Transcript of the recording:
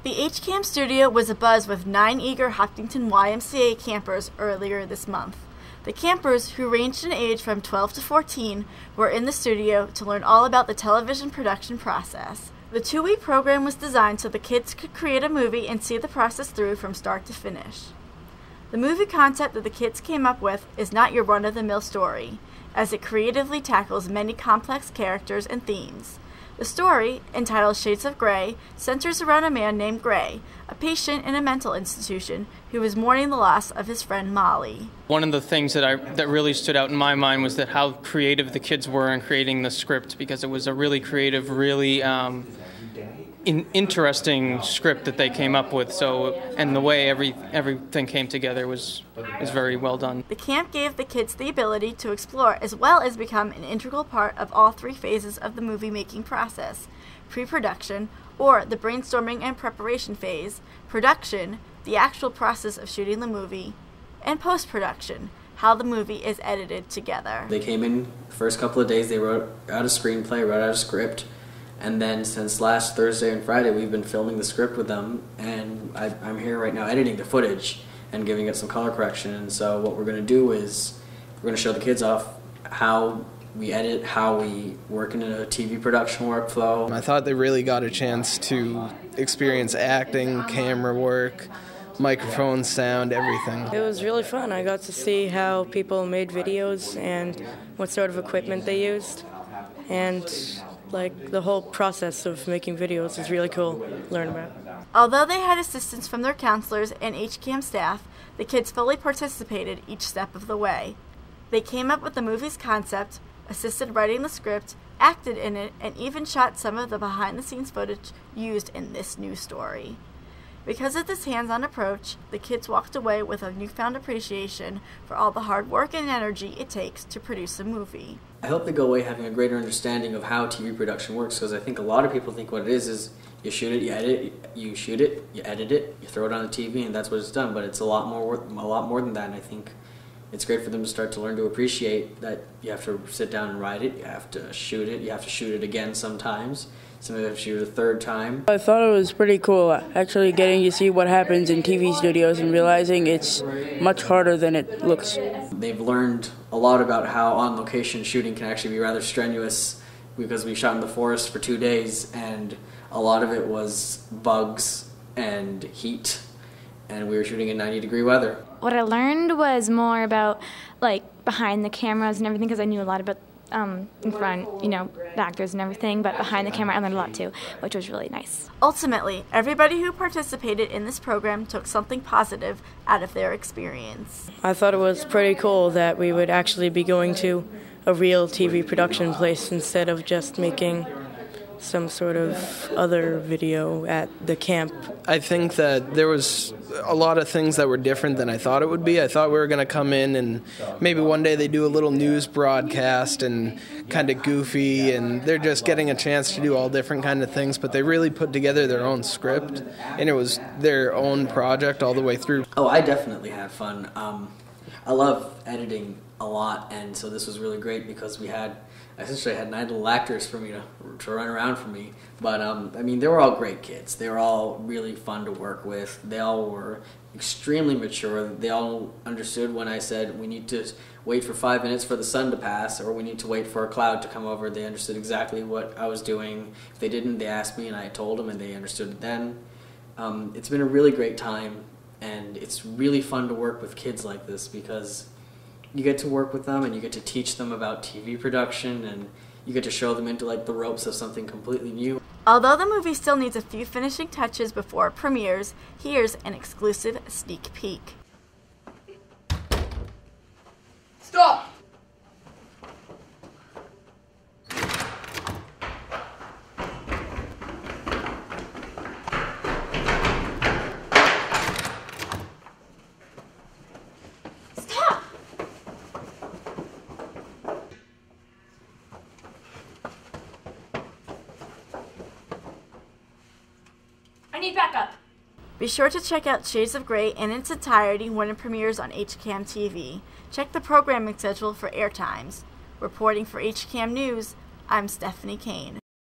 The YMCACamp studio was abuzz with 9 eager Hopkinton YMCA campers earlier this month. The campers, who ranged in age from 12 to 14, were in the studio to learn all about the television production process. The 2-week program was designed so the kids could create a movie and see the process through from start to finish. The movie concept that the kids came up with is not your run-of-the-mill story, as it creatively tackles many complex characters and themes. The story, entitled Shades of Grey, centers around a man named Gray, a patient in a mental institution who is mourning the loss of his friend Molly. One of the things that really stood out in my mind was that how creative the kids were in creating the script, because it was a really creative, really interesting script that they came up with. And the way everything came together was very well done. The camp gave the kids the ability to explore as well as become an integral part of all 3 phases of the movie-making process: pre-production, or the brainstorming and preparation phase; production, the actual process of shooting the movie; and post-production, how the movie is edited together. They came in the first couple of days, they wrote out a screenplay, wrote out a script, and then since last Thursday and Friday we've been filming the script with them, and I'm here right now editing the footage and giving it some color correction. And so what we're going to do is we're going to show the kids off how we edit, how we work in a TV production workflow. I thought they really got a chance to experience acting, camera work, microphone, sound, everything. It was really fun. I got to see how people made videos and what sort of equipment they used. And the whole process of making videos is really cool to learn about. Although they had assistance from their counselors and YMCACamp staff, the kids fully participated each step of the way. They came up with the movie's concept, assisted writing the script, acted in it, and even shot some of the behind-the-scenes footage used in this new story. Because of this hands-on approach, the kids walked away with a newfound appreciation for all the hard work and energy it takes to produce a movie. I hope they go away having a greater understanding of how TV production works, because I think a lot of people think what it is you shoot it, you edit it, you shoot it, you edit it, you throw it on the TV, and that's what it's done. But it's a lot more than that, and I think it's great for them to start to learn to appreciate that you have to sit down and write it, you have to shoot it again sometimes. Sometimes you have to shoot it a 3rd time. I thought it was pretty cool actually getting to see what happens in TV studios and realizing it's much harder than it looks. They've learned a lot about how on-location shooting can actually be rather strenuous, because we shot in the forest for 2 days and a lot of it was bugs and heat, and we were shooting in 90-degree weather. What I learned was more about behind the cameras and everything, because I knew a lot about in front, the actors and everything, but behind the camera I learned a lot too, which was really nice. Ultimately, everybody who participated in this program took something positive out of their experience. I thought it was pretty cool that we would actually be going to a real TV production place instead of just making some sort of other video at the camp. I think that there was a lot of things that were different than I thought it would be. I thought we were going to come in and maybe one day they do a little news broadcast and kind of goofy, and they're just getting a chance to do all different kind of things, but they really put together their own script, and it was their own project all the way through. Oh, I definitely had fun. I love editing a lot, and so this was really great because I essentially had 9 little actors for me to run around for me. But they were all great kids. They were all really fun to work with. They all were extremely mature. They all understood when I said we need to wait for 5 minutes for the sun to pass, or we need to wait for a cloud to come over. They understood exactly what I was doing. If they didn't, they asked me and I told them, and they understood it then. It's been a really great time, and it's really fun to work with kids like this, because you get to work with them and you get to teach them about TV production, and you get to show them into the ropes of something completely new. Although the movie still needs a few finishing touches before it premieres, here's an exclusive sneak peek. Stop! I need backup. Be sure to check out Shades of Grey in its entirety when it premieres on YMCACam TV. Check the programming schedule for airtimes. Reporting for YMCACam News, I'm Stephanie Kane.